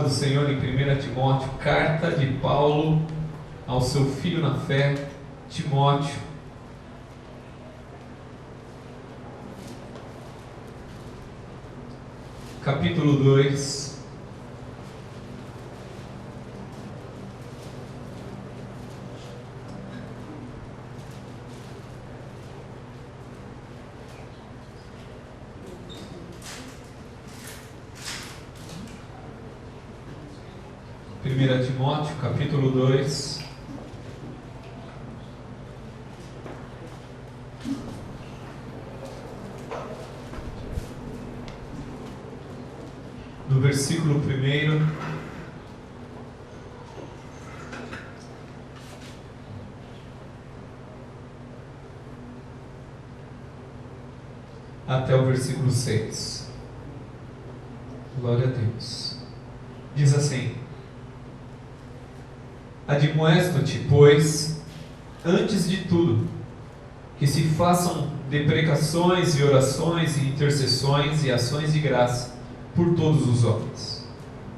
do Senhor em 1 Timóteo, carta de Paulo ao seu filho na fé, Timóteo. Capítulo 2. Primeira Timóteo, capítulo 2. No versículo 1 até o versículo 6. Glória a Deus. Diz assim: Admoesto-te, pois, antes de tudo, que se façam deprecações e orações e intercessões e ações de graça por todos os homens,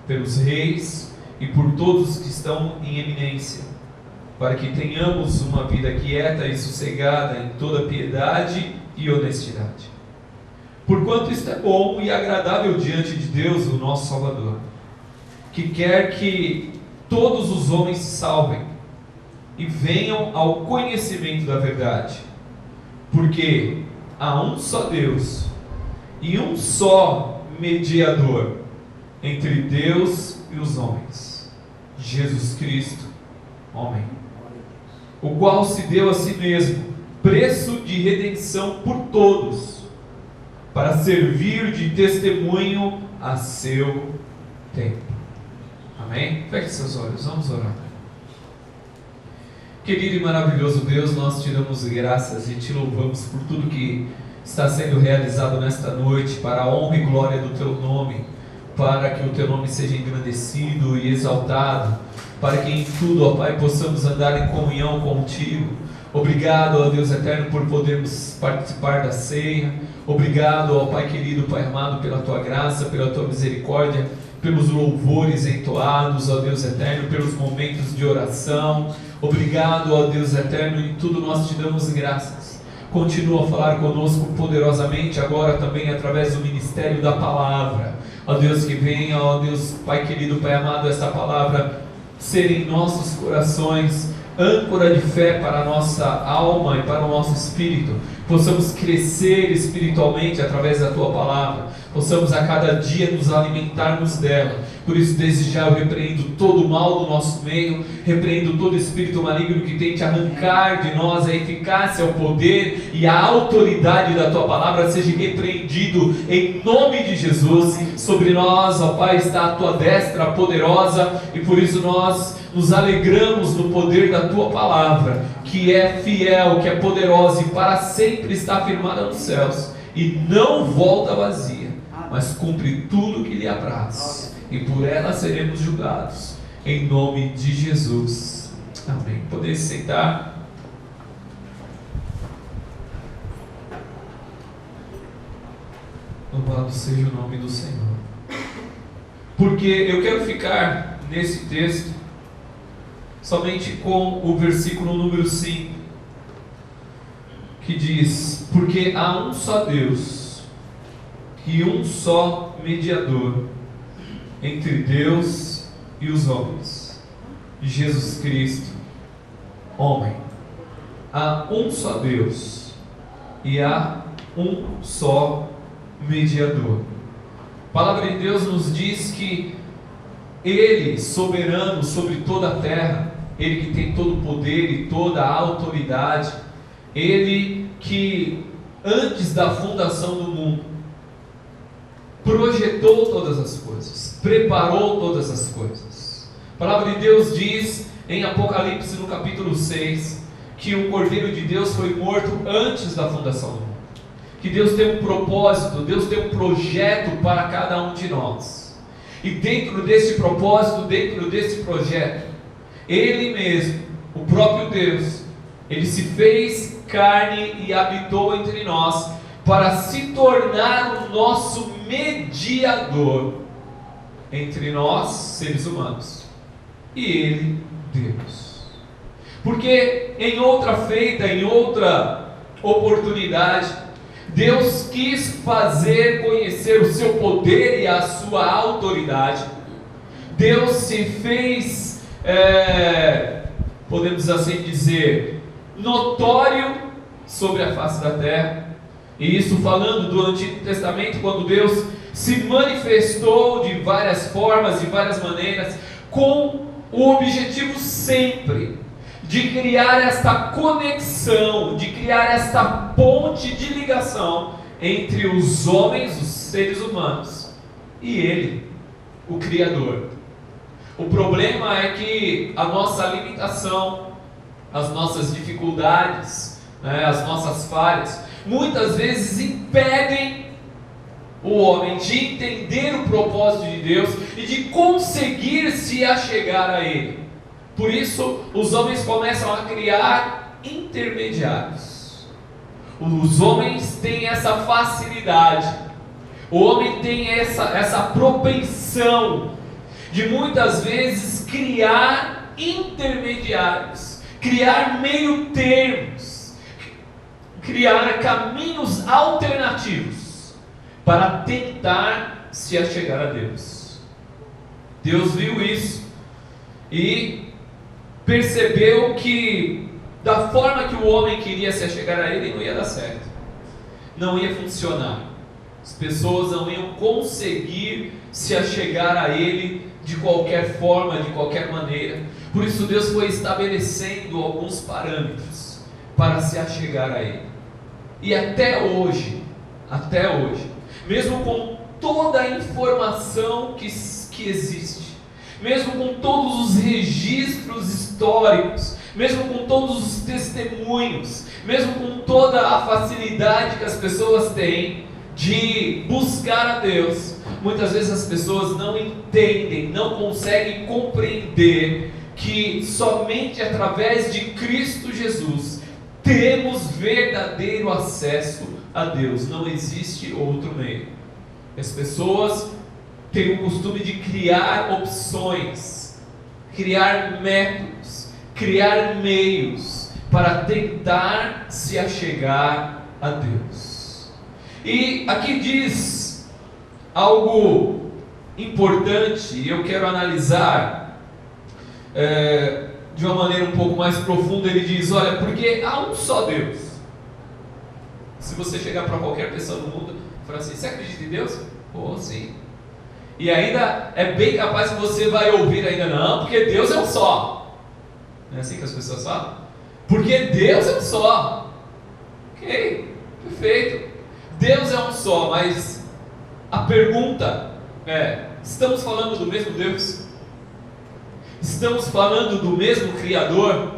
pelos reis e por todos que estão em eminência, para que tenhamos uma vida quieta e sossegada em toda piedade e honestidade. Porquanto isto é bom e agradável diante de Deus, o nosso Salvador, que quer que todos os homens se salvem e venham ao conhecimento da verdade, porque há um só Deus e um só mediador entre Deus e os homens, Jesus Cristo, homem, o qual se deu a si mesmo preço de redenção por todos, para servir de testemunho a seu tempo. Amém? Feche seus olhos, vamos orar. Querido e maravilhoso Deus, nós te damos graças e te louvamos por tudo que está sendo realizado nesta noite, para a honra e glória do teu nome, para que o teu nome seja engrandecido e exaltado, para que em tudo, ó Pai, possamos andar em comunhão contigo. Obrigado, ó Deus eterno, por podermos participar da ceia. Obrigado, ó Pai querido, Pai amado, pela tua graça, pela tua misericórdia, pelos louvores entoados, ó Deus eterno, pelos momentos de oração. Obrigado, ó Deus eterno, em tudo nós te damos graças. Continua a falar conosco poderosamente agora também através do ministério da palavra. Ó Deus, que venha, ó Deus, Pai querido, Pai amado, essa palavra ser em nossos corações âncora de fé para a nossa alma e para o nosso espírito. Possamos crescer espiritualmente através da tua palavra, possamos a cada dia nos alimentarmos dela. Por isso, desde já eu repreendo todo o mal do nosso meio, repreendo todo espírito maligno que tente arrancar de nós a eficácia, o poder e a autoridade da tua palavra. Seja repreendido em nome de Jesus. Sobre nós, ó Pai, está a tua destra poderosa, e por isso nós nos alegramos no poder da tua palavra, que é fiel, que é poderosa e para sempre está firmada nos céus, e não volta vazia, mas cumpre tudo que lhe apraz, e por ela seremos julgados, em nome de Jesus. Amém. Poder se sentar. Louvado seja o nome do Senhor. Porque eu quero ficar nesse texto somente com o versículo número 5, que diz: porque há um só Deus e um só mediador entre Deus e os homens, Jesus Cristo, homem. Há um só Deus e há um só mediador. A palavra de Deus nos diz que Ele, soberano sobre toda a terra, Ele que tem todo o poder e toda a autoridade, Ele que antes da fundação do mundo projetou todas as coisas, preparou todas as coisas. A palavra de Deus diz em Apocalipse no capítulo 6 que o Cordeiro de Deus foi morto antes da fundação do mundo, que Deus tem um propósito, Deus tem um projeto para cada um de nós, e dentro desse propósito, dentro desse projeto, Ele mesmo, o próprio Deus, Ele se fez carne e habitou entre nós, para se tornar o nosso mediador entre nós, seres humanos, e Ele, Deus. Porque em outra feita, em outra oportunidade, Deus quis fazer conhecer o seu poder e a sua autoridade. Deus se fez, podemos assim dizer, notório sobre a face da terra. E isso falando do Antigo Testamento, quando Deus se manifestou de várias formas, de várias maneiras, com o objetivo sempre de criar esta conexão, de criar esta ponte de ligação entre os homens, os seres humanos, e Ele, o Criador. O problema é que a nossa limitação, as nossas dificuldades, as nossas falhas, muitas vezes impedem o homem de entender o propósito de Deus e de conseguir se achegar a Ele. Por isso, os homens começam a criar intermediários. Os homens têm essa facilidade, o homem tem essa propensão de muitas vezes criar intermediários, criar meio termos, criar caminhos alternativos para tentar se achegar a Deus. Deus viu isso e percebeu que da forma que o homem queria se achegar a Ele, não ia dar certo, não ia funcionar. As pessoas não iam conseguir se achegar a Ele de qualquer forma, de qualquer maneira. Por isso Deus foi estabelecendo alguns parâmetros para se achegar a Ele. E até hoje, mesmo com toda a informação que existe, mesmo com todos os registros históricos, mesmo com todos os testemunhos, mesmo com toda a facilidade que as pessoas têm de buscar a Deus, muitas vezes as pessoas não entendem, não conseguem compreender que somente através de Cristo Jesus temos verdadeiro acesso a Deus. Não existe outro meio. As pessoas têm o costume de criar opções, criar métodos, criar meios para tentar se achegar a Deus. E aqui diz algo importante, e eu quero analisar de uma maneira um pouco mais profunda. Ele diz: olha, porque há um só Deus. Se você chegar para qualquer pessoa no mundo e falar assim: você acredita em Deus? Oh, sim. E ainda é bem capaz que você vai ouvir ainda: não, porque Deus é um só. Não é assim que as pessoas falam? Porque Deus é um só. Ok, perfeito. Deus é um só, mas a pergunta é: estamos falando do mesmo Deus? Estamos falando do mesmo Criador?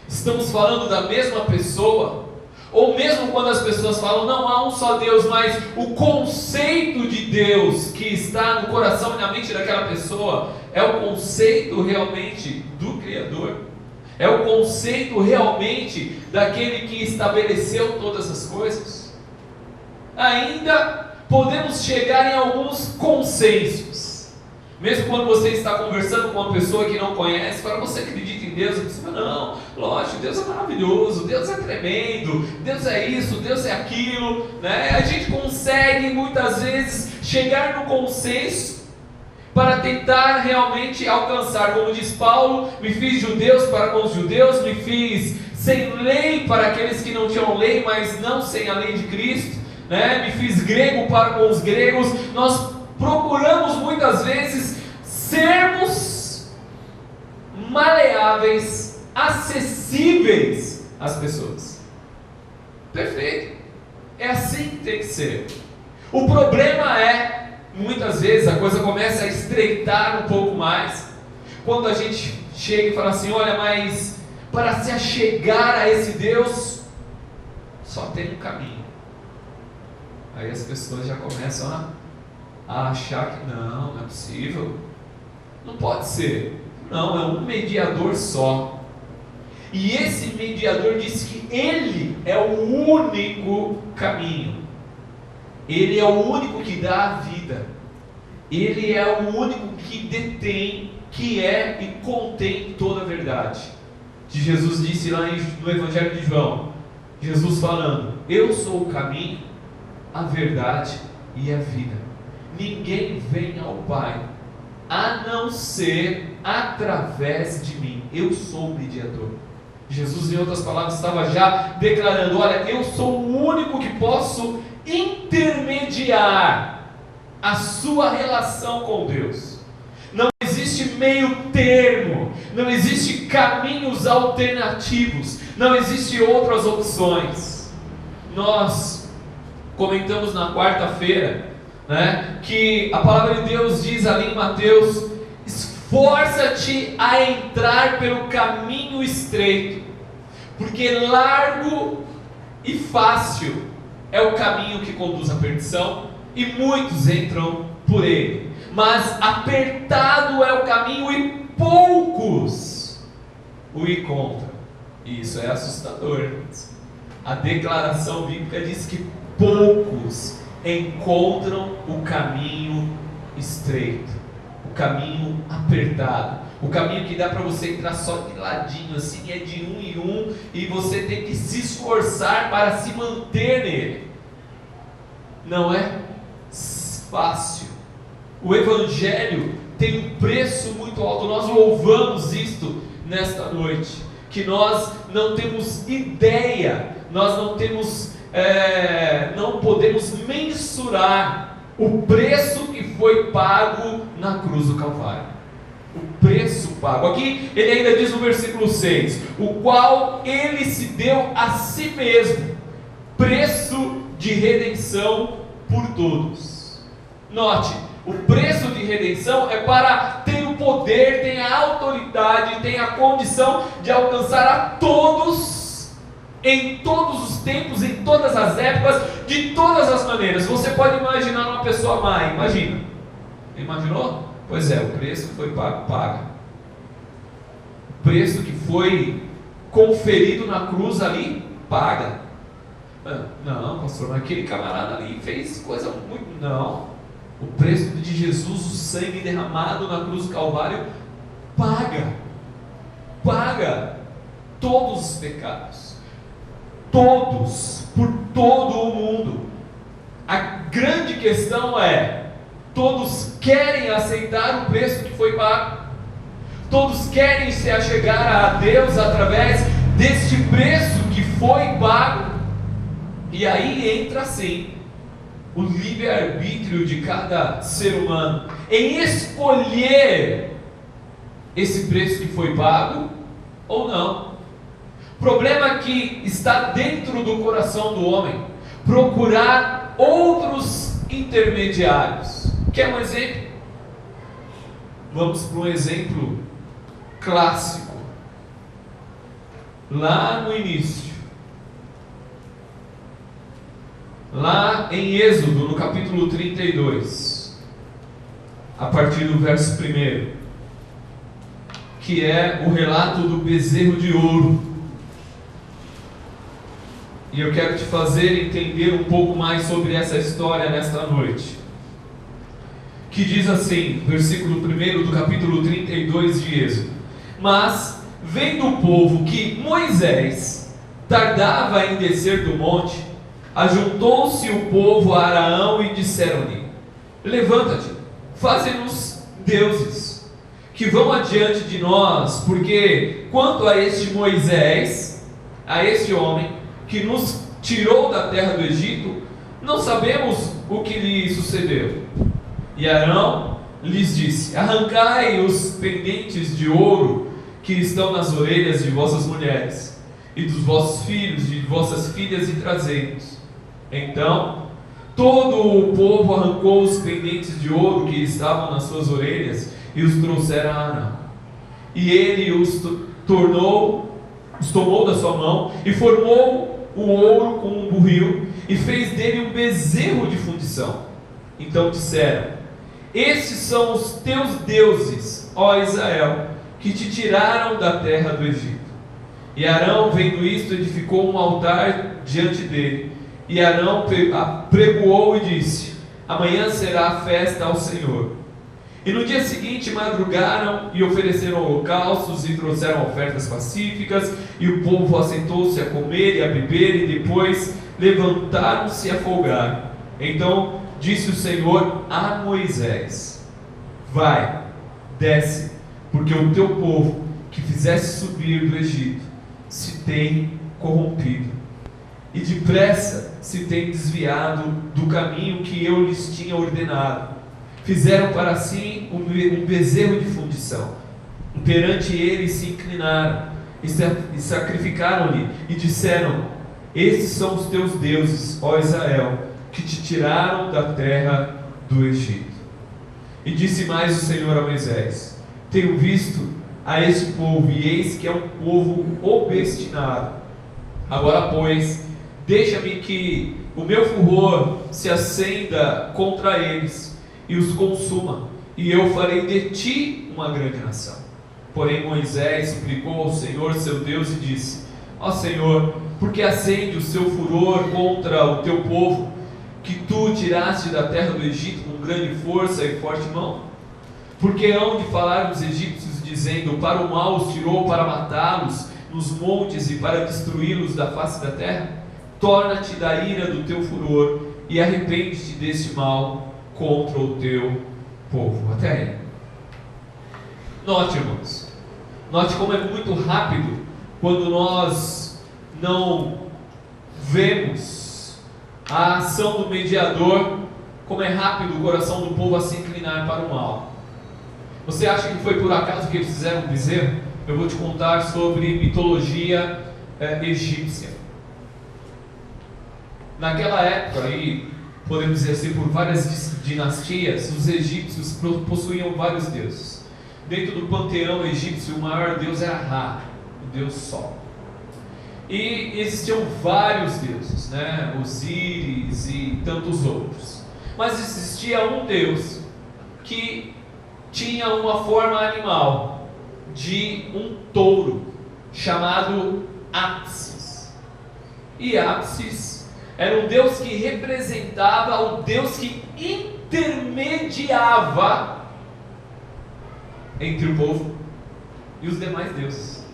Estamos falando da mesma pessoa? Ou mesmo quando as pessoas falam: não há um só Deus, mas o conceito de Deus que está no coração e na mente daquela pessoa é o conceito realmente do Criador? É o conceito realmente daquele que estabeleceu todas as coisas? Ainda podemos chegar em alguns consensos. Mesmo quando você está conversando com uma pessoa que não conhece, fala: você acredita em Deus? Você fala: não, lógico, Deus é maravilhoso, Deus é tremendo, Deus é isso, Deus é aquilo, né? A gente consegue muitas vezes chegar no consenso para tentar realmente alcançar, como diz Paulo: me fiz judeus para com os judeus, me fiz sem lei para aqueles que não tinham lei, mas não sem a lei de Cristo, né? Me fiz grego para com os gregos. Nós procuramos muitas vezes sermos maleáveis, acessíveis às pessoas. Perfeito, é assim que tem que ser. O problema é, muitas vezes a coisa começa a estreitar um pouco mais quando a gente chega e fala assim: olha, mas para se achegar a esse Deus só tem um caminho. Aí as pessoas já começam a achar que não é possível, não pode ser, não, é um mediador só. E esse mediador diz que Ele é o único caminho, Ele é o único que dá a vida, Ele é o único que detém, que é e contém toda a verdade. Que Jesus disse lá no Evangelho de João, Jesus falando: eu sou o caminho, a verdade e a vida. Ninguém vem ao Pai a não ser através de mim. Eu sou o mediador. Jesus, em outras palavras, estava já declarando: olha, eu sou o único que posso intermediar a sua relação com Deus. Não existe meio termo, não existe caminhos alternativos, não existe outras opções. Nós comentamos na quarta-feira, né, que a palavra de Deus diz ali em Mateus: esforça-te a entrar pelo caminho estreito, porque largo e fácil é o caminho que conduz à perdição, e muitos entram por ele. Mas apertado é o caminho e poucos o encontram. E isso é assustador. A declaração bíblica diz que poucos encontram o caminho estreito, o caminho apertado, o caminho que dá para você entrar só de ladinho, assim, é de um em um, e você tem que se esforçar para se manter nele. Não é fácil. O Evangelho tem um preço muito alto. Nós louvamos isto nesta noite, que nós não temos ideia, nós não temos, não podemos mensurar o preço que foi pago na cruz do Calvário. O preço pago. Aqui ele ainda diz no versículo 6: o qual ele se deu a si mesmo, preço de redenção por todos. Note, o preço de redenção é para ter o poder, tem a autoridade, tem a condição de alcançar a todos, em todos os tempos, em todas as épocas, de todas as maneiras. Você pode imaginar uma pessoa má, imagina. Imaginou? Pois é, o preço que foi pago, paga. O preço que foi conferido na cruz ali, paga. Não, pastor, mas aquele camarada ali fez coisa muito... Não. O preço de Jesus, o sangue derramado na cruz do Calvário, paga todos os pecados, todos, por todo o mundo. A grande questão é: todos querem aceitar o preço que foi pago? Todos querem se achegar a Deus através deste preço que foi pago? E aí entra assim o livre-arbítrio de cada ser humano, em escolher esse preço que foi pago ou não. O problema que está dentro do coração do homem: procurar outros intermediários. Quer um exemplo? Vamos para um exemplo clássico. Lá no início, lá em Êxodo, no capítulo 32, a partir do verso 1, que é o relato do bezerro de ouro. E eu quero te fazer entender um pouco mais sobre essa história nesta noite. Que diz assim, versículo 1 do capítulo 32 de Êxodo: mas, vendo o povo que Moisés tardava em descer do monte, ajuntou-se o povo a Araão e disseram-lhe: levanta-te, faze-nos deuses, que vão adiante de nós, porque quanto a este Moisés, a este homem, que nos tirou da terra do Egito, não sabemos o que lhe sucedeu. E Arão lhes disse: arrancai os pendentes de ouro que estão nas orelhas de vossas mulheres, e dos vossos filhos, de vossas filhas, e trazei-nos. Então todo o povo arrancou os pendentes de ouro que estavam nas suas orelhas e os trouxeram a Arão. E ele os tomou da sua mão e formou o ouro com um burril e fez dele um bezerro de fundição. Então disseram: estes são os teus deuses, ó Israel, que te tiraram da terra do Egito. E Arão, vendo isto, edificou um altar diante dele. E Arão pregoou e disse: Amanhã será festa ao Senhor. E no dia seguinte madrugaram e ofereceram holocaustos e trouxeram ofertas pacíficas, e o povo assentou-se a comer e a beber, e depois levantaram-se a folgar. Então disse o Senhor a Moisés: vai, desce, porque o teu povo que fizeste subir do Egito se tem corrompido, e depressa se tem desviado do caminho que eu lhes tinha ordenado. Fizeram para si um bezerro de fundição, e perante ele se inclinaram, e sacrificaram-lhe, e disseram: estes são os teus deuses, ó Israel, que te tiraram da terra do Egito. E disse mais o Senhor a Moisés: tenho visto a este povo, e eis que é um povo obstinado. Agora, pois, deixa-me que o meu furor se acenda contra eles e os consuma, e eu farei de ti uma grande nação. Porém Moisés suplicou ao Senhor seu Deus e disse: ó Senhor, por que acende o seu furor contra o teu povo, que tu tiraste da terra do Egito com grande força e forte mão? Porque hão de falar os egípcios, dizendo: para o mal os tirou, para matá-los nos montes e para destruí-los da face da terra? Torna-te da ira do teu furor e arrepende-te deste mal contra o teu povo. Até aí. Note, irmãos, note como é muito rápido quando nós não vemos a ação do mediador, como é rápido o coração do povo a se inclinar para o mal. Você acha que foi por acaso que eles fizeram um bezerro? Eu vou te contar sobre mitologia egípcia. Naquela época, e podemos dizer assim, por várias dinastias, os egípcios possuíam vários deuses. Dentro do panteão egípcio, o maior deus era Ra, o deus Sol. E existiam vários deuses, né? Osíris e tantos outros. Mas existia um deus que tinha uma forma animal, de um touro, chamado Apsis. E Apsis era um deus que representava o Deus que intermediava entre o povo e os demais deuses.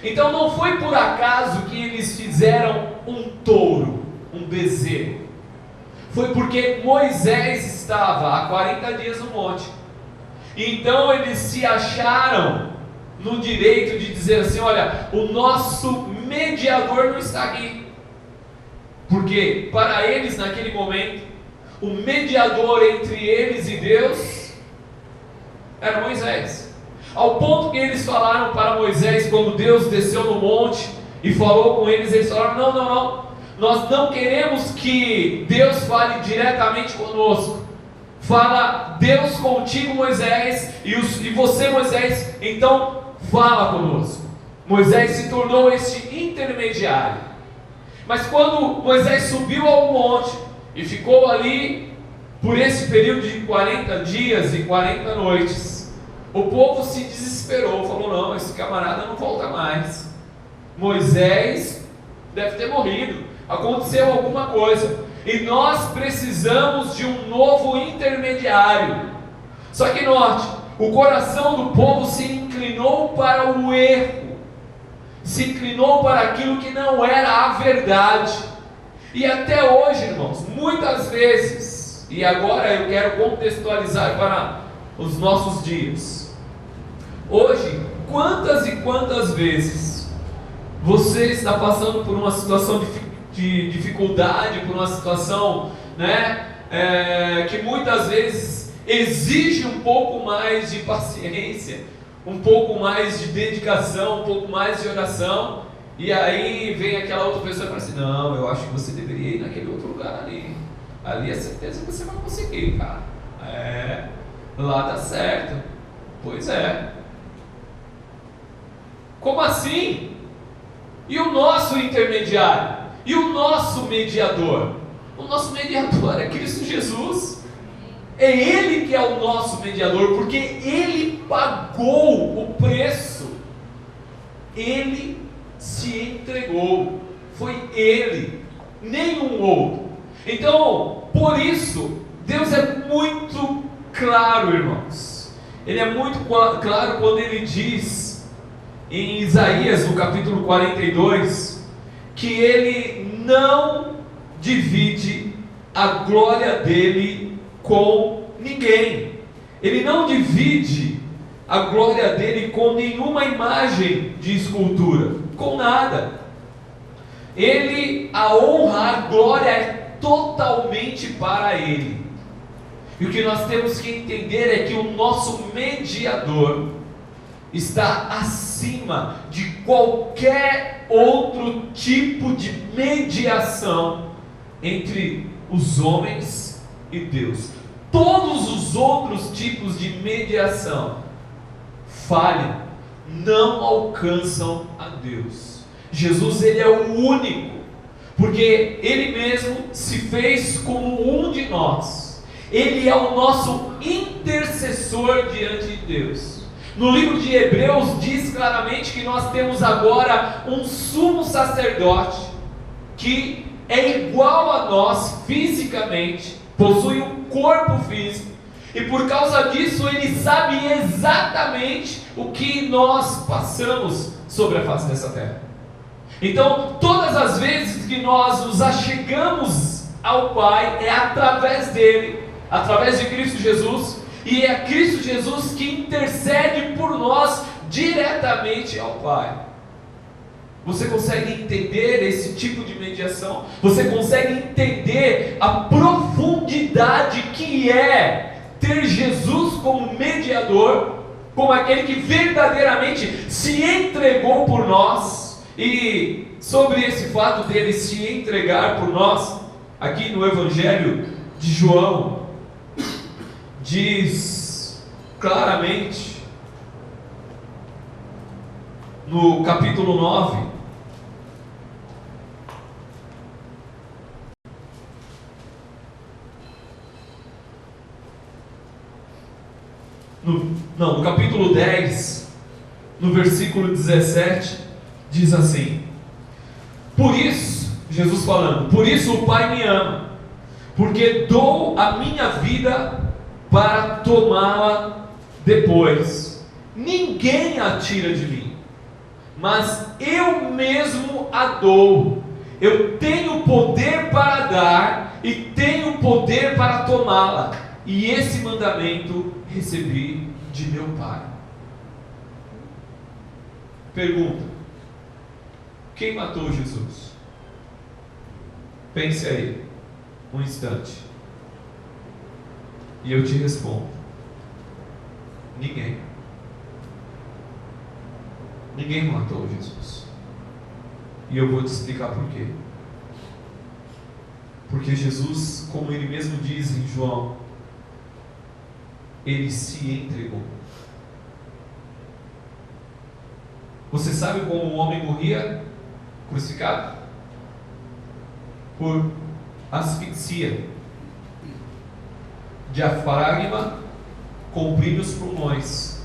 Então não foi por acaso que eles fizeram um touro, um bezerro. Foi porque Moisés estava há 40 dias no monte. Então eles se acharam no direito de dizer assim: olha, o nosso mediador não está aqui. Porque para eles naquele momento, o mediador entre eles e Deus era Moisés. Ao ponto que eles falaram para Moisés, quando Deus desceu no monte e falou com eles, eles falaram: não, nós não queremos que Deus fale diretamente conosco. Fala Deus contigo, Moisés, e você, Moisés, então fala conosco. Moisés se tornou este intermediário. Mas quando Moisés subiu ao monte e ficou ali por esse período de 40 dias e 40 noites, o povo se desesperou, falou: não, esse camarada não volta mais. Moisés deve ter morrido, aconteceu alguma coisa, e nós precisamos de um novo intermediário. Só que note, o coração do povo se inclinou para o erro, se inclinou para aquilo que não era a verdade. E até hoje, irmãos, muitas vezes, e agora eu quero contextualizar para os nossos dias. Hoje, quantas e quantas vezes você está passando por uma situação de dificuldade, por uma situação, que muitas vezes exige um pouco mais de paciência, um pouco mais de dedicação, um pouco mais de oração, e aí vem aquela outra pessoa e fala assim: não, eu acho que você deveria ir naquele outro lugar ali é certeza que você vai conseguir, cara, lá dá certo. Pois é. Como assim? E o nosso intermediário? E o nosso mediador? O nosso mediador é Cristo Jesus. É Ele que é o nosso mediador, porque Ele pagou o preço. Ele se entregou. Foi Ele, nenhum outro. Então, por isso, Deus é muito claro, irmãos. Ele é muito claro quando ele diz em Isaías, no capítulo 42, que ele não divide a glória dele com ninguém. Ele não divide a glória dele com nenhuma imagem de escultura, com nada. A honra, a glória é totalmente para ele. E o que nós temos que entender é que o nosso mediador está acima de qualquer outro tipo de mediação entre os homens e Deus. Todos os outros tipos de mediação falham, não alcançam a Deus. Jesus, ele é o único, porque ele mesmo se fez como um de nós. Ele é o nosso intercessor diante de Deus. No livro de Hebreus diz claramente que nós temos agora um sumo sacerdote que é igual a nós fisicamente, possui um corpo físico, e por causa disso ele sabe exatamente o que nós passamos sobre a face dessa terra. Então, todas as vezes que nós nos achegamos ao Pai, é através dele, através de Cristo Jesus, e é Cristo Jesus que intercede por nós diretamente ao Pai. Você consegue entender esse tipo de mediação? Você consegue entender a profundidade que é ter Jesus como mediador, como aquele que verdadeiramente se entregou por nós? E sobre esse fato dele se entregar por nós, aqui no Evangelho de João, diz claramente, no capítulo 9, no capítulo 10, no versículo 17, diz assim: por isso, Jesus falando, por isso o Pai me ama, porque dou a minha vida para tomá-la depois. Ninguém a tira de mim, mas eu mesmo a dou. Eu tenho poder para dar e tenho poder para tomá-la, e esse mandamento recebi de meu Pai. Pergunta: quem matou Jesus? Pense aí, um instante, e eu te respondo: ninguém. Ninguém matou Jesus. E eu vou te explicar por quê. Porque Jesus, como ele mesmo diz em João, ele se entregou. Você sabe como o homem morria crucificado? Por asfixia. Diafragma comprime os pulmões,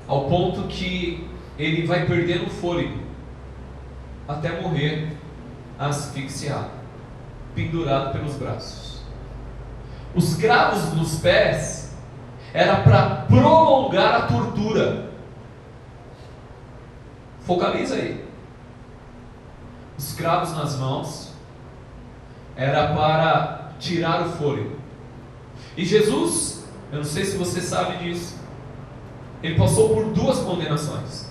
ao ponto que ele vai perdendo o fôlego, até morrer asfixiado, pendurado pelos braços. Os cravos nos pés era para prolongar a tortura. Focaliza aí. Os cravos nas mãos era para tirar o fôlego. E Jesus, eu não sei se você sabe disso, ele passou por duas condenações.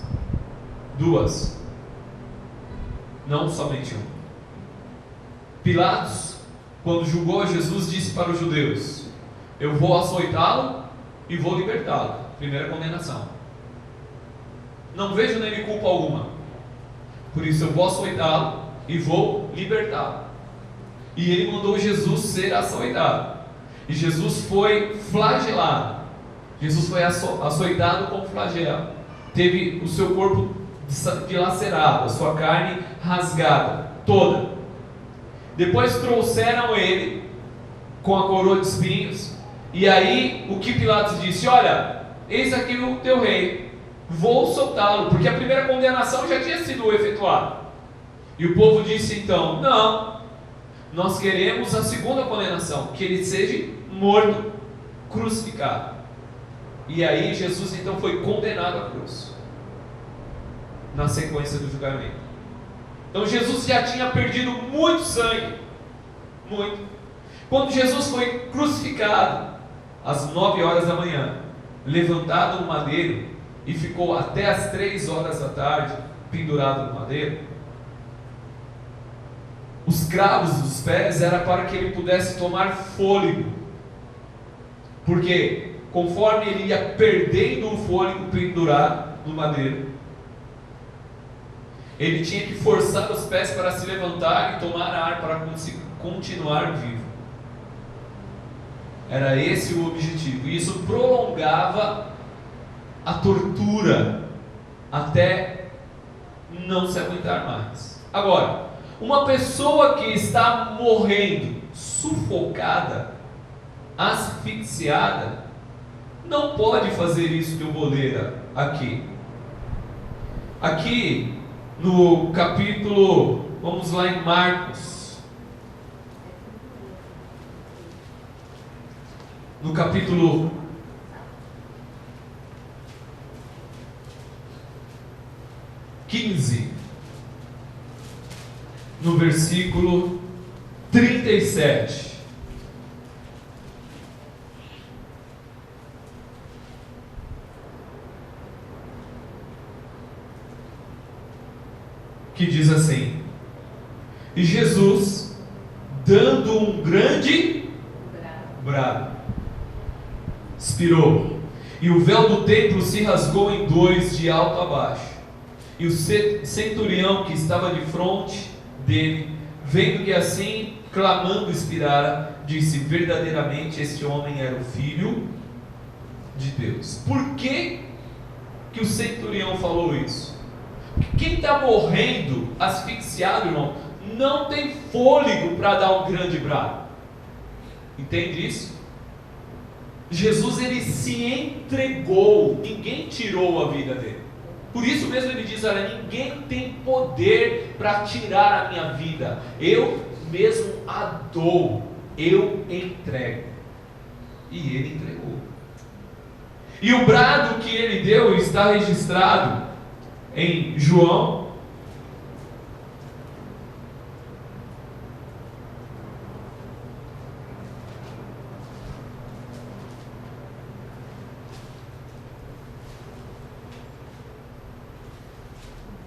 Duas. Não somente uma. Pilatos, quando julgou a Jesus, disse para os judeus: eu vou açoitá-lo e vou libertá-lo. Primeira condenação. Não vejo nele culpa alguma, por isso eu vou açoitá-lo e vou libertá-lo. E ele mandou Jesus ser açoitado. E Jesus foi flagelado. Jesus foi açoitado com flagelo. Teve o seu corpo dilacerado, a sua carne rasgada, toda. Depois trouxeram ele com a coroa de espinhos. E aí o que Pilatos disse: olha, eis aqui o teu rei, vou soltá-lo, porque a primeira condenação já tinha sido efetuada. E o povo disse então: não, Nós queremos a segunda condenação, que ele seja morto, crucificado. E aí Jesus então foi condenado à cruz, na sequência do julgamento. Então Jesus já tinha perdido muito sangue, muito. Quando Jesus foi crucificado, às 9 horas da manhã, levantado no madeiro, e ficou até às 3 horas da tarde, pendurado no madeiro, os cravos dos pés era para que ele pudesse tomar fôlego, porque conforme ele ia perdendo o fôlego pendurado no madeiro, ele tinha que forçar os pés para se levantar e tomar ar para continuar vivo. Era esse o objetivo, e isso prolongava a tortura até não se aguentar mais. Agora, uma pessoa que está morrendo, sufocada, asfixiada, não pode fazer isso que eu vou ler aqui. Aqui no capítulo, vamos lá em Marcos, no capítulo 15, no versículo 37. Que diz assim: e Jesus, dando um grande brado, expirou, e o véu do templo se rasgou em dois, de alto a baixo. E o centurião que estava de frente dele, vendo que assim, clamando, expirara, disse: verdadeiramente este homem era o Filho de Deus. Por que o centurião falou isso? Quem está morrendo, asfixiado, irmão, não tem fôlego para dar um grande brado. Entende isso? Jesus, ele se entregou, ninguém tirou a vida dele. Por isso mesmo ele diz: olha, ninguém tem poder para tirar a minha vida, eu mesmo a dou, eu entrego. E ele entregou. E o brado que ele deu está registrado em João,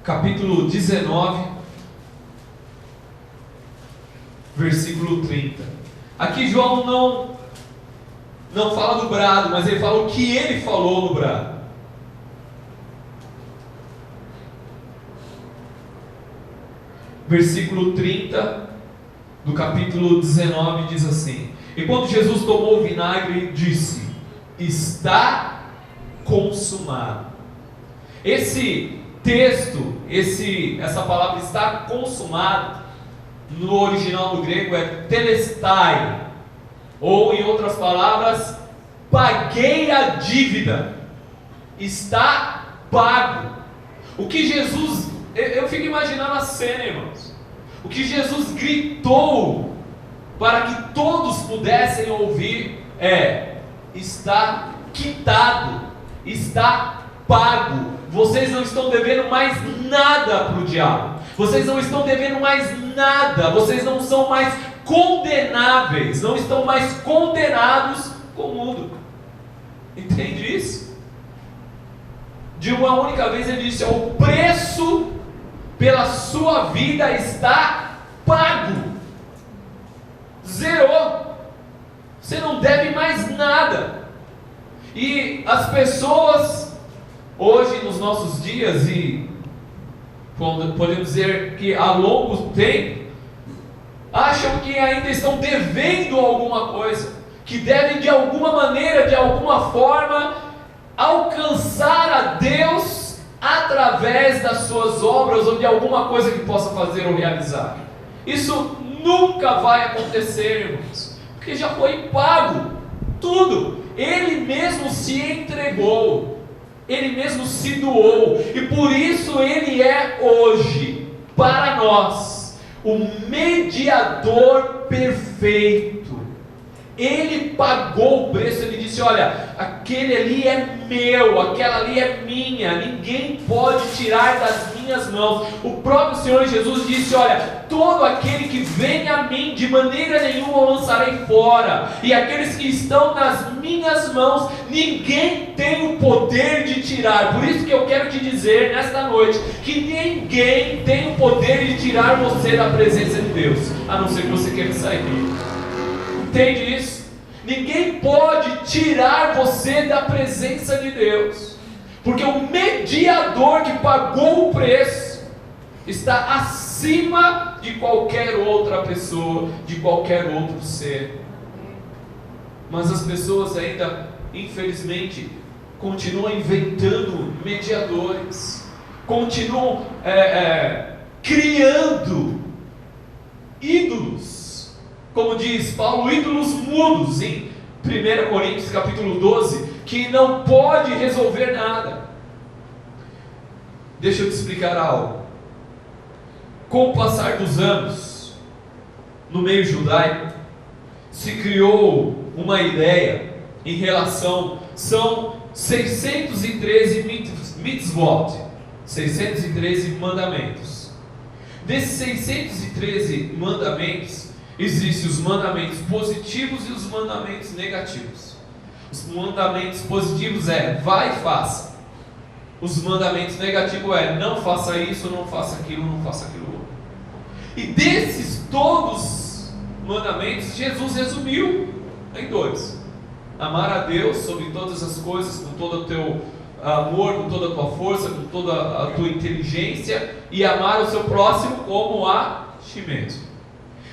capítulo 19, versículo 30. Aqui João não fala do brado, mas ele fala o que ele falou no brado. Versículo 30 do capítulo 19 diz assim: e quando Jesus tomou o vinagre, disse: está consumado. Esse texto, essa palavra está consumado, no original do grego é telestai, ou em outras palavras, paguei a dívida, está pago. O que Jesus, eu fico imaginando a cena, irmãos, o que Jesus gritou para que todos pudessem ouvir é: está quitado, está pago. Vocês não estão devendo mais nada para o diabo, vocês não estão devendo mais nada, vocês não são mais condenáveis, não estão mais condenados com o mundo. Entende isso? De uma única vez ele disse: o preço pela sua vida está pago, zerou, você não deve mais nada. E as pessoas hoje, nos nossos dias, e podemos dizer que há longo tempo, acham que ainda estão devendo alguma coisa, que devem de alguma maneira, de alguma forma, alcançar a Deus através das suas obras ou de alguma coisa que possa fazer ou realizar. Isso nunca vai acontecer, irmãos, porque já foi pago tudo. Ele mesmo se entregou, ele mesmo se doou, e por isso ele é hoje para nós o mediador perfeito. Ele pagou o preço, ele disse: olha, aquele ali é meu, aquela ali é minha, ninguém pode tirar das minhas mãos. O próprio Senhor Jesus disse: olha, todo aquele que vem a mim, de maneira nenhuma o lançarei fora, e aqueles que estão nas minhas mãos, ninguém tem o poder de tirar. Por isso que eu quero te dizer nesta noite, que ninguém tem o poder de tirar você da presença de Deus, a não ser que você queira sair. Entende isso? Ninguém pode tirar você da presença de Deus, porque o mediador que pagou o preço está acima de qualquer outra pessoa, de qualquer outro ser. Mas as pessoas ainda, infelizmente, continuam inventando mediadores, continuam criando ídolos. Como diz Paulo, ídolos mudos em 1 Coríntios capítulo 12, que não pode resolver nada. Deixa eu te explicar algo. Com o passar dos anos, no meio judaico, se criou uma ideia em relação, são 613 mitzvot, 613 mandamentos. Desses 613 mandamentos, existem os mandamentos positivos e os mandamentos negativos. Os mandamentos positivos vai e faça. Os mandamentos negativos não faça isso, não faça aquilo, não faça aquilo outro. E desses todos mandamentos, Jesus resumiu em 2: amar a Deus sobre todas as coisas, com todo o teu amor, com toda a tua força, com toda a tua inteligência, e amar o seu próximo como a ti mesmo.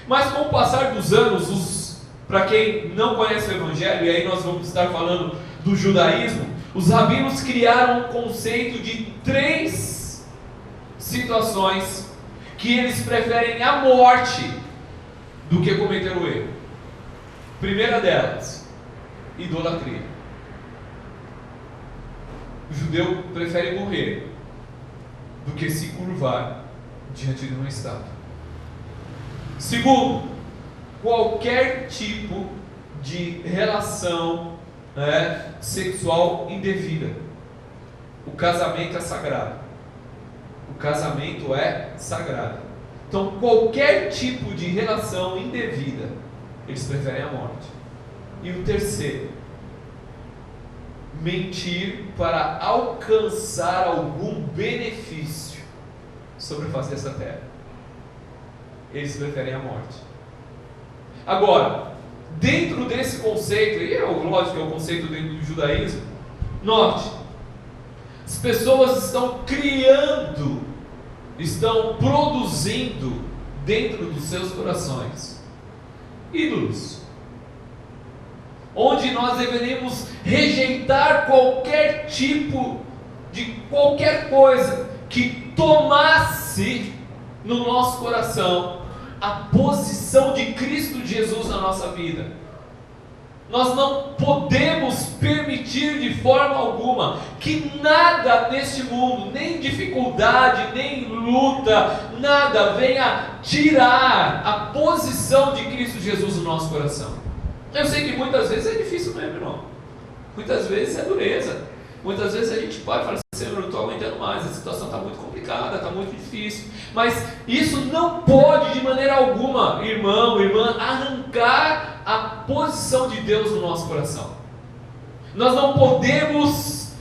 Mas com o passar dos anos, para quem não conhece o Evangelho, e aí nós vamos estar falando do judaísmo, os rabinos criaram um conceito de 3 situações que eles preferem a morte do que cometer o erro. Primeira delas, idolatria. O judeu prefere morrer do que se curvar diante de uma estátua. Segundo, qualquer tipo de relação sexual indevida. O casamento é sagrado. O casamento é sagrado. Então, qualquer tipo de relação indevida, eles preferem a morte. E o terceiro, mentir para alcançar algum benefício sobre a face dessa terra. Eles preferem a morte. Agora, dentro desse conceito, e lógico que é o conceito dentro do judaísmo, note, as pessoas estão criando, estão produzindo dentro dos seus corações ídolos, onde nós deveríamos rejeitar qualquer tipo de qualquer coisa que tomasse no nosso coração a posição de Cristo Jesus na nossa vida. Nós não podemos permitir de forma alguma que nada neste mundo, nem dificuldade, nem luta, nada venha tirar a posição de Cristo Jesus no nosso coração. Eu sei que muitas vezes é difícil mesmo, irmão. Muitas vezes é dureza. Muitas vezes a gente pode falar: Senhor, eu não estou aguentando mais, a situação está muito complicada, está muito difícil. Mas isso não pode de maneira alguma, irmão, irmã, arrancar a posição de Deus no nosso coração. Nós não podemos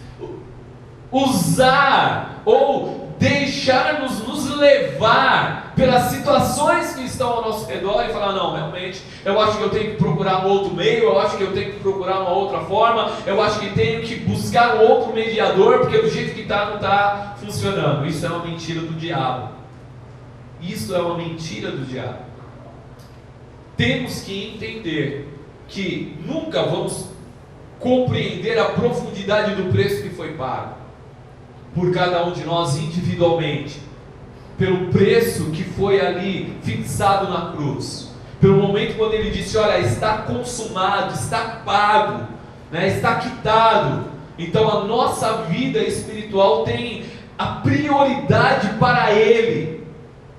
usar ou deixar-nos nos levar pelas situações que estão ao nosso redor e falar: não, realmente, eu acho que eu tenho que procurar um outro meio, eu acho que eu tenho que procurar uma outra forma, eu acho que tenho que buscar um outro mediador, porque do jeito que está, não está funcionando. Isso é uma mentira do diabo. Isso é uma mentira do diabo. Temos que entender que nunca vamos compreender a profundidade do preço que foi pago por cada um de nós individualmente, pelo preço que foi ali fixado na cruz, pelo momento quando ele disse: olha, está consumado, está pago, está quitado. Então a nossa vida espiritual tem a prioridade para ele.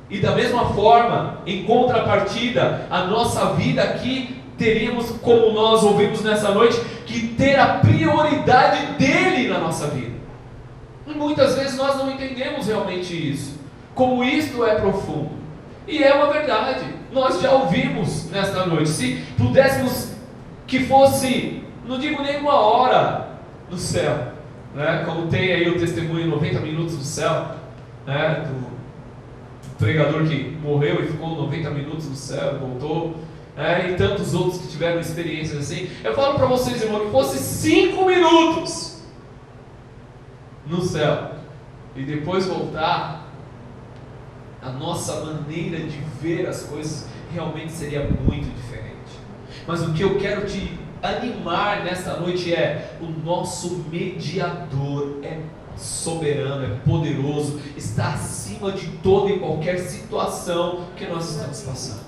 E da mesma forma, em contrapartida, a nossa vida aqui, teríamos, como nós ouvimos nessa noite, que ter a prioridade dele na nossa vida. E muitas vezes nós não entendemos realmente isso, como isto é profundo. E é uma verdade, nós já ouvimos nesta noite. Se pudéssemos que fosse, não digo nem uma hora no céu, né? Como tem aí o testemunho 90 minutos no céu, né? do pregador que morreu e ficou 90 minutos no céu e voltou, e tantos outros que tiveram experiências assim. Eu falo para vocês, irmão, que fosse 5 minutos no céu e depois voltar, a nossa maneira de ver as coisas realmente seria muito diferente. Mas o que eu quero te animar nesta noite é: o nosso mediador é soberano, é poderoso, está acima de toda e qualquer situação que nós estamos passando.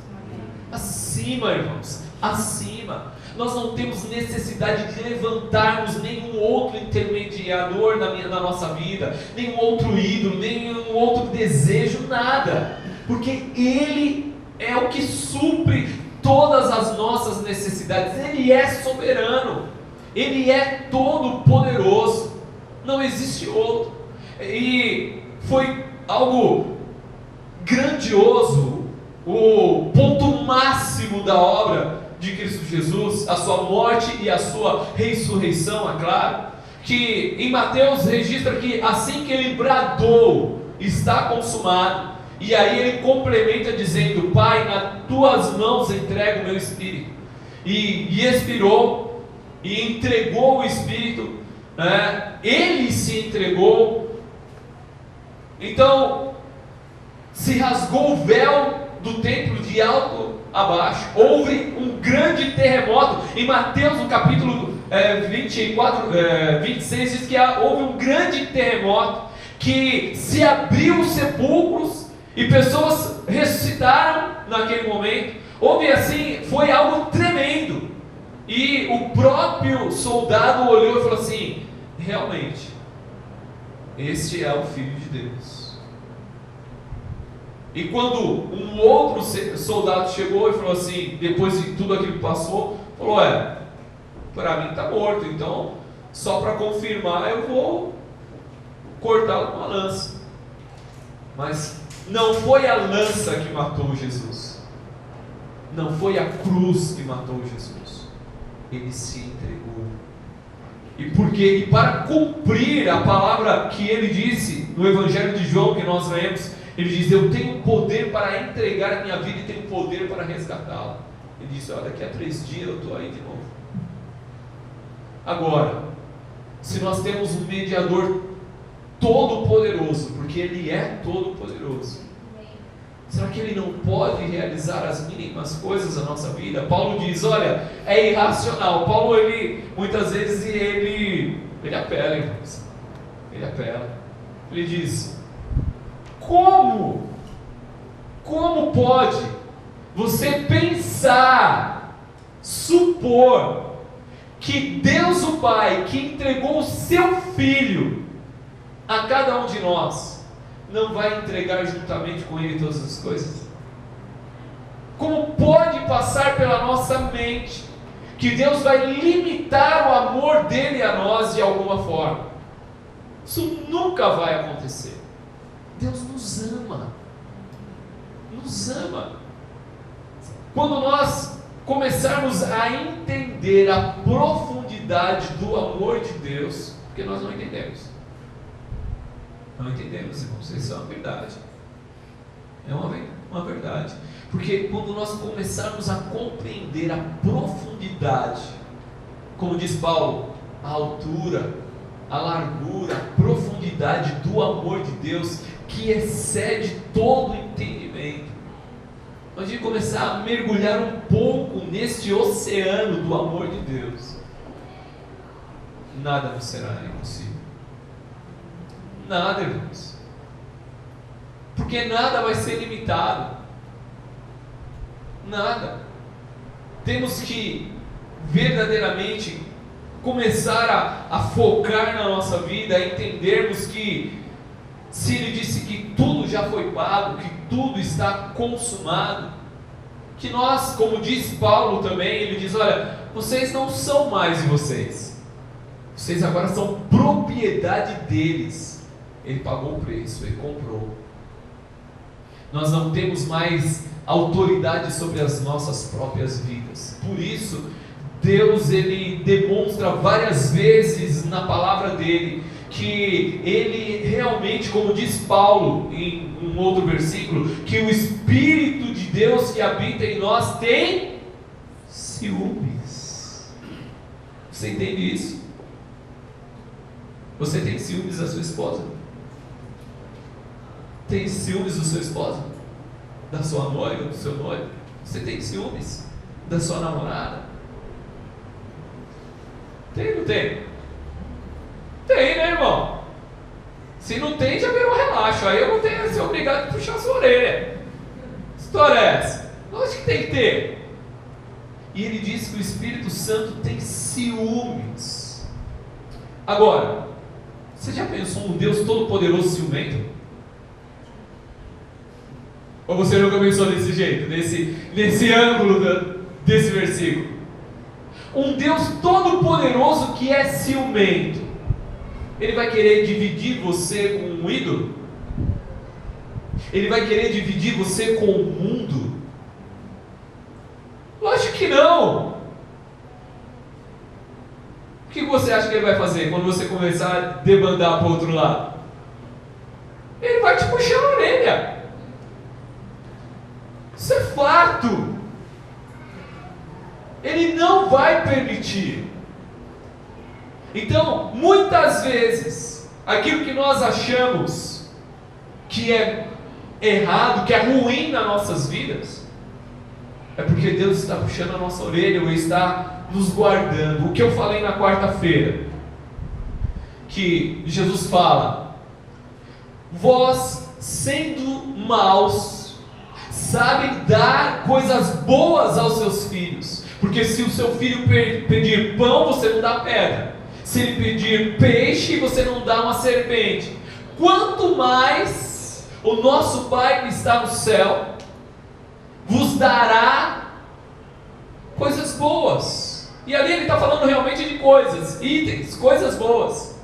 Acima, irmãos, acima. Nós não temos necessidade de levantarmos nenhum outro intermediador na nossa vida, nenhum outro ídolo, nenhum outro desejo, nada, porque Ele é o que supre todas as nossas necessidades. Ele é soberano, Ele é todo poderoso, não existe outro. E foi algo grandioso, o ponto máximo da obra de Cristo Jesus, a sua morte e a sua ressurreição, é claro, que em Mateus registra que assim que ele bradou, está consumado, e aí ele complementa dizendo: Pai, nas tuas mãos entrego o meu espírito, e expirou, e entregou o espírito, ele se entregou. Então se rasgou o véu do templo de alto a baixo, houve um grande terremoto. Em Mateus no capítulo 26 diz que houve um grande terremoto, que se abriu os sepulcros e pessoas ressuscitaram naquele momento. Houve assim, foi algo tremendo, e o próprio soldado olhou e falou assim: realmente, este é o Filho de Deus. E quando um outro soldado chegou e falou assim, depois de tudo aquilo que passou, falou: para mim está morto, então só para confirmar eu vou cortá-lo com uma lança. Mas não foi a lança que matou Jesus, não foi a cruz que matou Jesus, ele se entregou. E para cumprir a palavra que ele disse no Evangelho de João, que nós lemos, ele diz: eu tenho poder para entregar a minha vida e tenho poder para resgatá-la. Ele disse: daqui a 3 dias eu estou aí de novo. Agora, se nós temos um mediador todo poderoso, porque ele é todo poderoso, será que ele não pode realizar as mínimas coisas da nossa vida? Paulo diz: olha, é irracional. Paulo, muitas vezes ele apela, irmãos. Ele apela. Ele diz: como pode você pensar, supor que Deus o Pai, que entregou o seu Filho a cada um de nós, não vai entregar juntamente com Ele todas as coisas? Como pode passar pela nossa mente que Deus vai limitar o amor dele a nós de alguma forma? Isso nunca vai acontecer. Deus nos ama, nos ama. Quando nós começarmos a entender a profundidade do amor de Deus, porque nós não entendemos, irmãos, isso é uma verdade, é uma verdade, porque quando nós começarmos a compreender a profundidade, como diz Paulo, a altura, a largura, a profundidade do amor de Deus, que excede todo entendimento, a gente começar a mergulhar um pouco neste oceano do amor de Deus, nada nos será impossível. Nada, irmãos, porque nada vai ser limitado, nada. Temos que verdadeiramente começar a focar na nossa vida, a entendermos que se Ele disse que tudo já foi pago, que tudo está consumado, que nós, como diz Paulo também, ele diz: olha, vocês não são mais de vocês, vocês agora são propriedade deles. Ele pagou o preço, ele comprou. Nós não temos mais autoridade sobre as nossas próprias vidas. Por isso, Deus, ele demonstra várias vezes na palavra dele que ele realmente, como diz Paulo em um outro versículo, que o Espírito de Deus que habita em nós tem ciúmes. Você entende isso? Você tem ciúmes da sua esposa? Tem ciúmes do seu esposo? Da sua noiva, do seu noivo? Você tem ciúmes da sua namorada? Tem ou não tem? Tem, né, irmão? Se não tem, já virou relaxo. Aí eu não tenho que ser obrigado a puxar a sua orelha. Que história é essa? Lógico que tem que ter. E ele diz que o Espírito Santo tem ciúmes. Agora, você já pensou um Deus todo-poderoso ciumento? Ou você nunca pensou desse jeito, nesse ângulo desse versículo? Um Deus todo-poderoso que é ciumento, ele vai querer dividir você com um ídolo? Ele vai querer dividir você com o mundo? Lógico que não. O que você acha que ele vai fazer quando você começar a debandar para o outro lado? Ele vai te puxar a orelha. Isso é fato. Ele não vai permitir. Então, muitas vezes, aquilo que nós achamos que é errado, que é ruim nas nossas vidas, é porque Deus está puxando a nossa orelha ou está nos guardando. O que eu falei na quarta-feira, que Jesus fala: vós, sendo maus, sabem dar coisas boas aos seus filhos, porque se o seu filho pedir pão, você não dá pedra. Se ele pedir peixe, você não dá uma serpente. Quanto mais o nosso Pai que está no céu vos dará coisas boas. E ali ele está falando realmente de coisas, itens, coisas boas.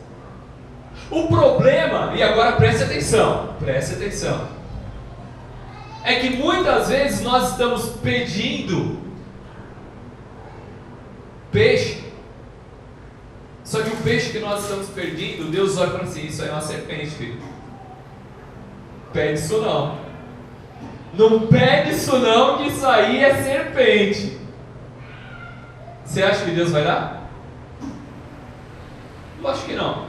O problema, e agora preste atenção, é que muitas vezes nós estamos pedindo peixe, só que o peixe que nós estamos pedindo, Deus olha para assim: isso aí é uma serpente, filho. Pede isso não. Não pede isso não, que isso aí é serpente. Você acha que Deus vai dar? Eu acho que não.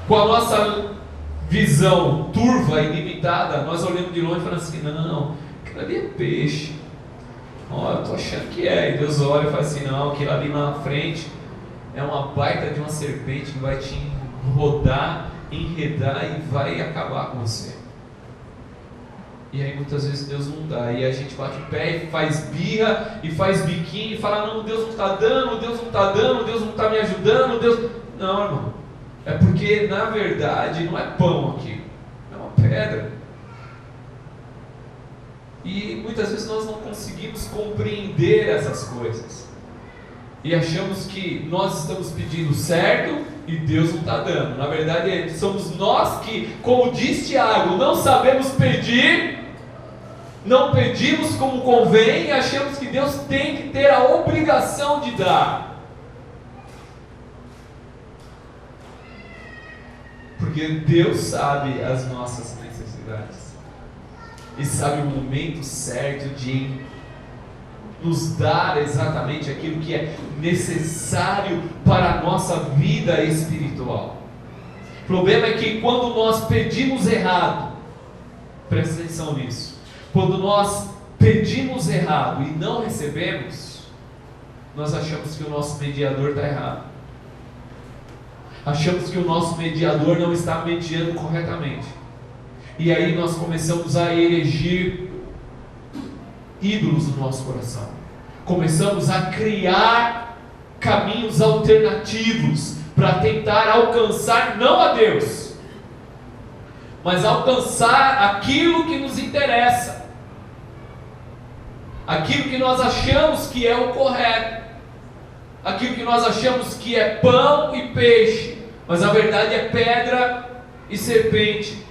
Com a nossa visão turva e limitada, nós olhamos de longe e falamos assim: não, aquilo ali é peixe. Ó, eu estou achando que é. E Deus olha e fala assim: não, aquilo ali na frente é uma baita de uma serpente que vai te rodar, enredar e vai acabar com você. E aí muitas vezes Deus não dá, e a gente bate o pé e faz birra, e faz biquinho, e fala: não, Deus não está dando, Deus não está dando, Deus não está me ajudando, Deus... Não, irmão, é porque na verdade não é pão aqui, é uma pedra. E muitas vezes nós não conseguimos compreender essas coisas, e achamos que nós estamos pedindo certo e Deus não está dando. Na verdade somos nós que, como diz Tiago, não sabemos pedir, não pedimos como convém e achamos que Deus tem que ter a obrigação de dar. Porque Deus sabe as nossas necessidades e sabe o momento certo de nos dar exatamente aquilo que é necessário para a nossa vida espiritual. O problema é que quando nós pedimos errado, presta atenção nisso, quando nós pedimos errado e não recebemos, nós achamos que o nosso mediador está errado, achamos que o nosso mediador não está mediando corretamente, e aí nós começamos a erigir ídolos no nosso coração, começamos a criar caminhos alternativos para tentar alcançar não a Deus, mas alcançar aquilo que nos interessa, aquilo que nós achamos que é o correto, aquilo que nós achamos que é pão e peixe, mas a verdade é pedra e serpente.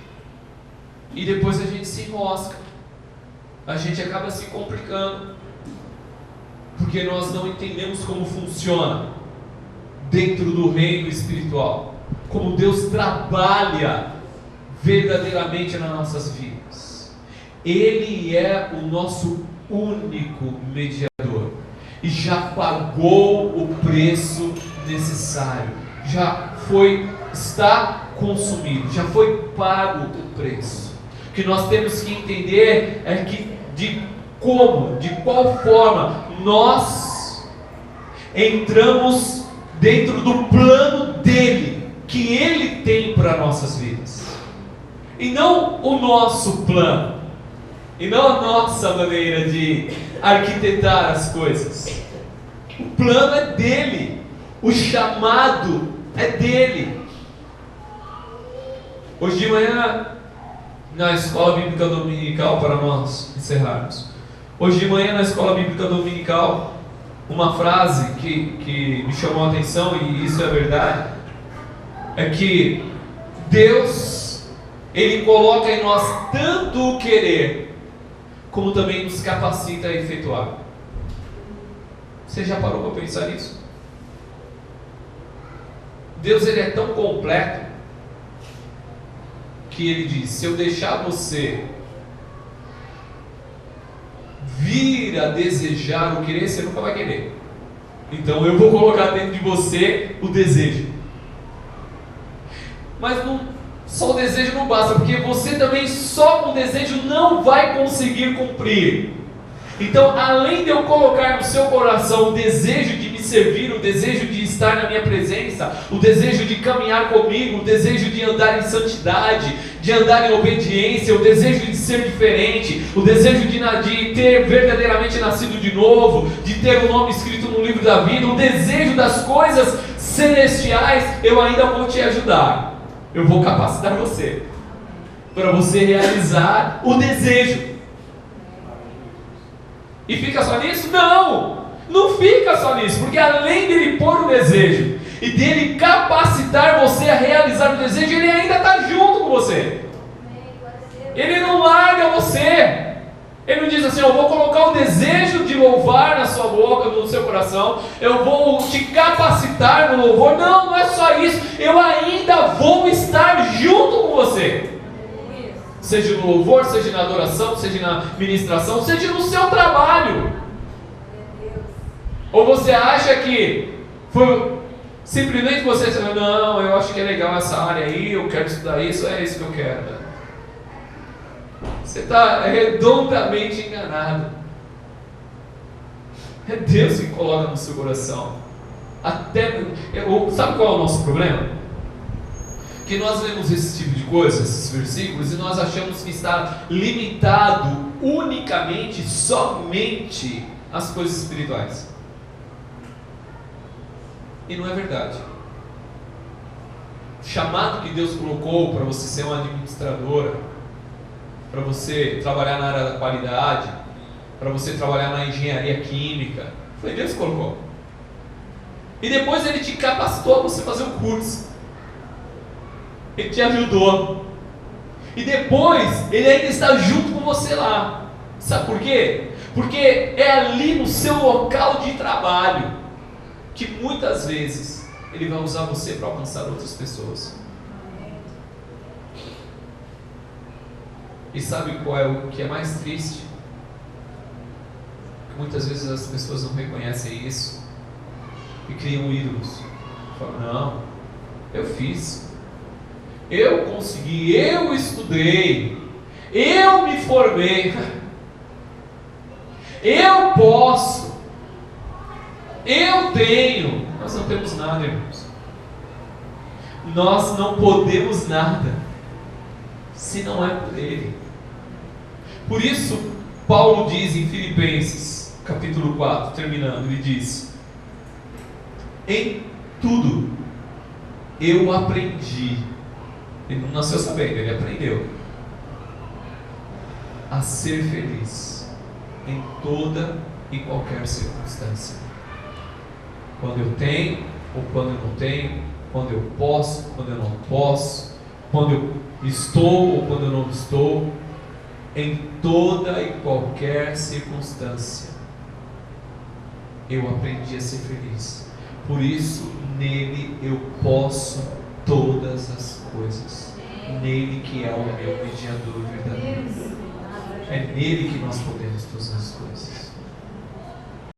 E depois a gente se enrosca, a gente acaba se complicando, porque nós não entendemos como funciona dentro do reino espiritual, como Deus trabalha verdadeiramente nas nossas vidas. Ele é o nosso único mediador e já pagou o preço necessário, está consumido, já foi pago o preço. O que nós temos que entender é que de qual forma nós entramos dentro do plano dele, que ele tem para nossas vidas, e não o nosso plano, e não a nossa maneira de arquitetar as coisas. O plano é dele, o chamado é dele. Hoje de manhã, na escola bíblica dominical, para nós encerrarmos, hoje de manhã na escola bíblica dominical, uma frase que me chamou a atenção, e isso é verdade, é que Deus, Ele coloca em nós tanto o querer, como também nos capacita a efetuar. Você já parou para pensar nisso? Deus, Ele é tão completo, que Ele diz: se eu deixar você vir a desejar o querer, você nunca vai querer. Então eu vou colocar dentro de você o desejo. Mas só o desejo não basta, porque você também só com o desejo não vai conseguir cumprir. Então, além de eu colocar no seu coração o desejo de me servir, o desejo de estar na minha presença, o desejo de caminhar comigo, o desejo de andar em santidade, de andar em obediência, o desejo de ser diferente, o desejo de ter verdadeiramente nascido de novo, de ter o nome escrito no livro da vida, o desejo das coisas celestiais, eu ainda vou te ajudar. Eu vou capacitar você, para você realizar o desejo. E fica só nisso? Não! Não fica só nisso, porque além dele pôr o desejo e dele capacitar você a realizar o desejo, ele ainda está junto com você. Ele não larga você. Ele não diz assim: eu vou colocar o desejo de louvar na sua boca, no seu coração, eu vou te capacitar no louvor. Não, não é só isso, eu ainda vou estar junto com você. Seja no louvor, seja na adoração, seja na ministração, seja no seu trabalho. Ou você acha que foi simplesmente você dizendo: não, eu acho que é legal essa área aí, eu quero estudar isso, é isso que eu quero. Você está redondamente enganado. É Deus que coloca no seu coração. Sabe qual é o nosso problema? Que nós lemos esse tipo de coisa, esses versículos, e nós achamos que está limitado unicamente, somente às coisas espirituais. E não é verdade. O chamado que Deus colocou para você ser uma administradora, para você trabalhar na área da qualidade, para você trabalhar na engenharia química, foi Deus que colocou. E depois Ele te capacitou a você fazer o curso. Ele te ajudou. E depois Ele ainda está junto com você lá. Sabe por quê? Porque é ali no seu local de trabalho que muitas vezes Ele vai usar você para alcançar outras pessoas. E sabe qual é o que é mais triste? Que muitas vezes as pessoas não reconhecem isso e criam ídolos. Falam: não, eu fiz, eu consegui, eu estudei, eu me formei, eu posso, eu tenho. Nós não temos nada, irmãos. Nós não podemos nada se não é por Ele. Por isso Paulo diz em Filipenses capítulo 4, terminando, ele diz: em tudo eu aprendi Ele não nasceu sabendo, ele aprendeu a ser feliz em toda e qualquer circunstância. Quando eu tenho ou quando eu não tenho, quando eu posso, quando eu não posso, quando eu estou ou quando eu não estou, em toda e qualquer circunstância, eu aprendi a ser feliz. Por isso, nele eu posso todas as coisas. Nele que é o meu mediador verdadeiro. É nele que nós podemos todas as coisas.